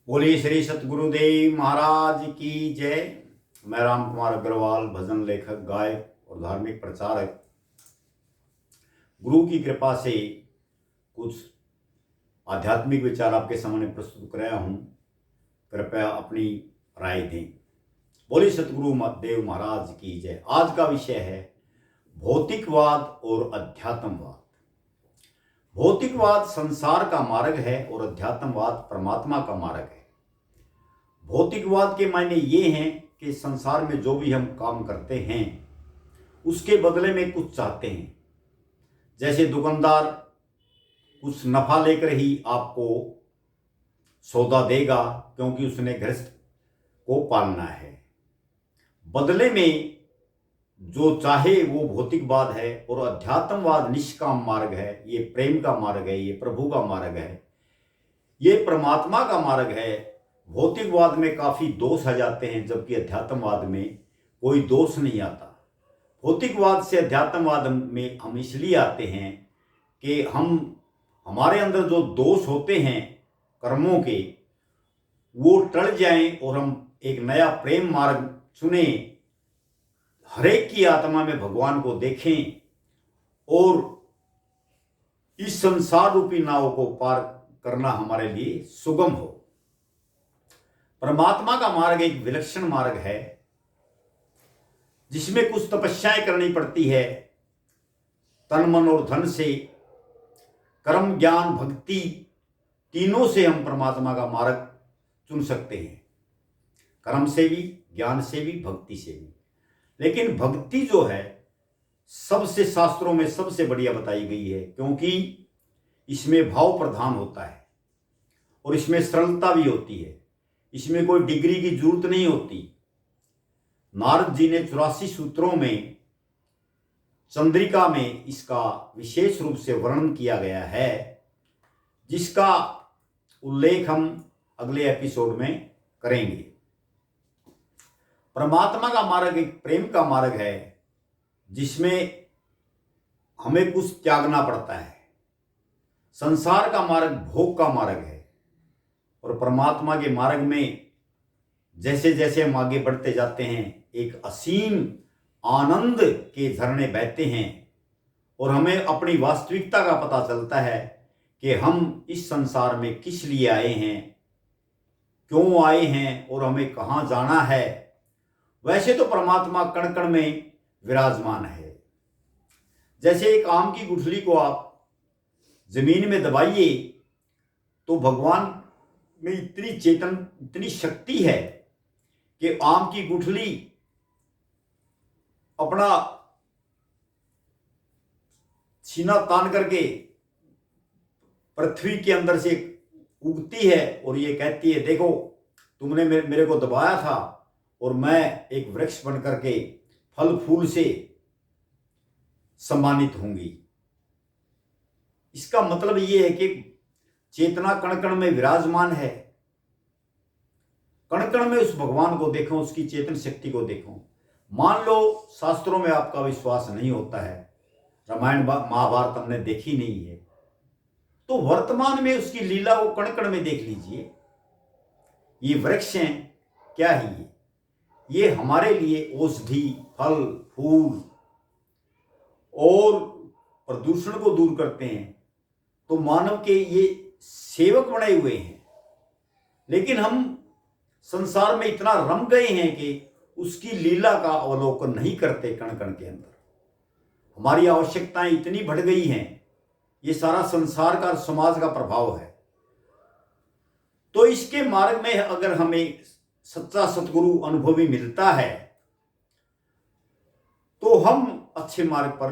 बोलिए श्री सतगुरुदेव महाराज की जय। मैं राम कुमार अग्रवाल, भजन लेखक, गायक और धार्मिक प्रचारक, गुरु की कृपा से कुछ आध्यात्मिक विचार आपके सामने प्रस्तुत कराया हूँ। कृपया अपनी राय दें। बोलिए सतगुरु देव महाराज की जय। आज का विषय है भौतिकवाद और अध्यात्मवाद। भौतिकवाद संसार का मार्ग है और अध्यात्मवाद परमात्मा का मार्ग है। भौतिकवाद के मायने ये हैं कि संसार में जो भी हम काम करते हैं उसके बदले में कुछ चाहते हैं। जैसे दुकानदार कुछ नफा लेकर ही आपको सौदा देगा, क्योंकि उसने गृहस्थ को पालना है। बदले में जो चाहे वो भौतिकवाद है। और अध्यात्मवाद निष्काम मार्ग है, ये प्रेम का मार्ग है, ये प्रभु का मार्ग है, ये परमात्मा का मार्ग है। भौतिकवाद में काफी दोष आ जाते हैं, जबकि अध्यात्मवाद में कोई दोष नहीं आता। भौतिकवाद से अध्यात्मवाद में हम इसलिए आते हैं कि हमारे अंदर जो दोष होते हैं कर्मों के, वो टल जाएं और हम एक नया प्रेम मार्ग चुने, हरेक की आत्मा में भगवान को देखें और इस संसार रूपी नाव को पार करना हमारे लिए सुगम हो। परमात्मा का मार्ग एक विलक्षण मार्ग है, जिसमें कुछ तपस्याएं करनी पड़ती है। तन मन और धन से, कर्म ज्ञान भक्ति तीनों से हम परमात्मा का मार्ग चुन सकते हैं। कर्म से भी, ज्ञान से भी, भक्ति से भी। लेकिन भक्ति जो है सबसे शास्त्रों में सबसे बढ़िया बताई गई है, क्योंकि इसमें भाव प्रधान होता है और इसमें सरलता भी होती है। इसमें कोई डिग्री की जरूरत नहीं होती। नारद जी ने 84 सूत्रों में, चंद्रिका में इसका विशेष रूप से वर्णन किया गया है, जिसका उल्लेख हम अगले एपिसोड में करेंगे। परमात्मा का मार्ग एक प्रेम का मार्ग है, जिसमें हमें कुछ त्यागना पड़ता है। संसार का मार्ग भोग का मार्ग है और परमात्मा के मार्ग में जैसे जैसे हम आगे बढ़ते जाते हैं, एक असीम आनंद के झरने बहते हैं और हमें अपनी वास्तविकता का पता चलता है कि हम इस संसार में किस लिए आए हैं, क्यों आए हैं और हमें कहाँ जाना है। वैसे तो परमात्मा कण कण में विराजमान है। जैसे एक आम की गुठली को आप जमीन में दबाइए तो भगवान में इतनी शक्ति है कि आम की गुठली अपना सीना तान करके पृथ्वी के अंदर से उगती है और ये कहती है, देखो तुमने मेरे को दबाया था और मैं एक वृक्ष बन करके फल फूल से सम्मानित होंगी। इसका मतलब ये है कि चेतना कण कण में विराजमान है। कण कण में उस भगवान को देखो, उसकी चेतन शक्ति को देखो। मान लो शास्त्रों में आपका विश्वास नहीं होता है, रामायण महाभारत हमने देखी नहीं है, तो वर्तमान में उसकी लीला को कण कण में देख लीजिए। ये वृक्ष हैं, क्या है ये हमारे लिए औषधि, फल फूल और प्रदूषण को दूर करते हैं। तो मानव के ये सेवक बने हुए हैं। लेकिन हम संसार में इतना रम गए हैं कि उसकी लीला का अवलोकन नहीं करते। कण कण के अंदर हमारी आवश्यकताएं इतनी बढ़ गई हैं। ये सारा संसार का, समाज का प्रभाव है। तो इसके मार्ग में अगर हमें सच्चा सतगुरु अनुभवी मिलता है तो हम अच्छे मार्ग पर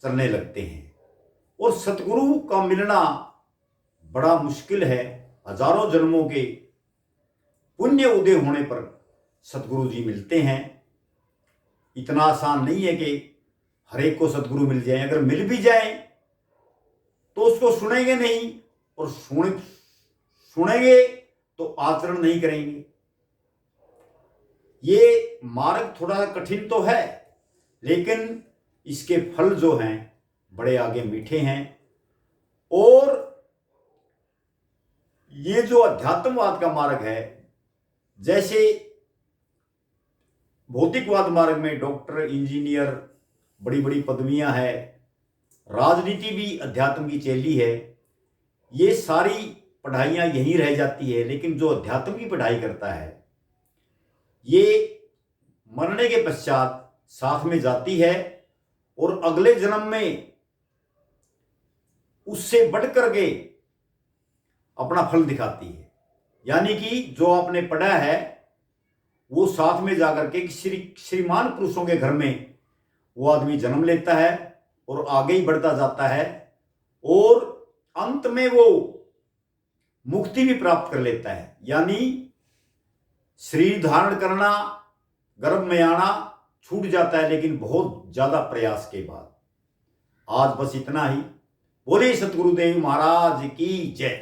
चलने लगते हैं। और सतगुरु का मिलना बड़ा मुश्किल है। हजारों जन्मों के पुण्य उदय होने पर सतगुरु जी मिलते हैं। इतना आसान नहीं है कि हर एक को सतगुरु मिल जाए। अगर मिल भी जाए तो उसको सुनेंगे नहीं, और सुनेंगे तो आचरण नहीं करेंगे। ये मार्ग थोड़ा कठिन तो है, लेकिन इसके फल जो हैं बड़े आगे मीठे हैं। और ये जो अध्यात्मवाद का मार्ग है, जैसे भौतिकवाद मार्ग में डॉक्टर, इंजीनियर, बड़ी बड़ी पदवियां हैं, राजनीति भी अध्यात्म की चेली है, ये सारी पढ़ाइयां यहीं रह जाती है। लेकिन जो अध्यात्म की पढ़ाई करता है, ये मरने के पश्चात साथ में जाती है और अगले जन्म में उससे बढ़ करके अपना फल दिखाती है। यानी कि जो आपने पढ़ा है वो साथ में जाकर के श्रीमान पुरुषों के घर में वो आदमी जन्म लेता है और आगे ही बढ़ता जाता है और अंत में वो मुक्ति भी प्राप्त कर लेता है। यानी शरीर धारण करना, गर्भ में आना छूट जाता है, लेकिन बहुत ज्यादा प्रयास के बाद। आज बस इतना ही। बोले सतगुरुदेव महाराज की जय।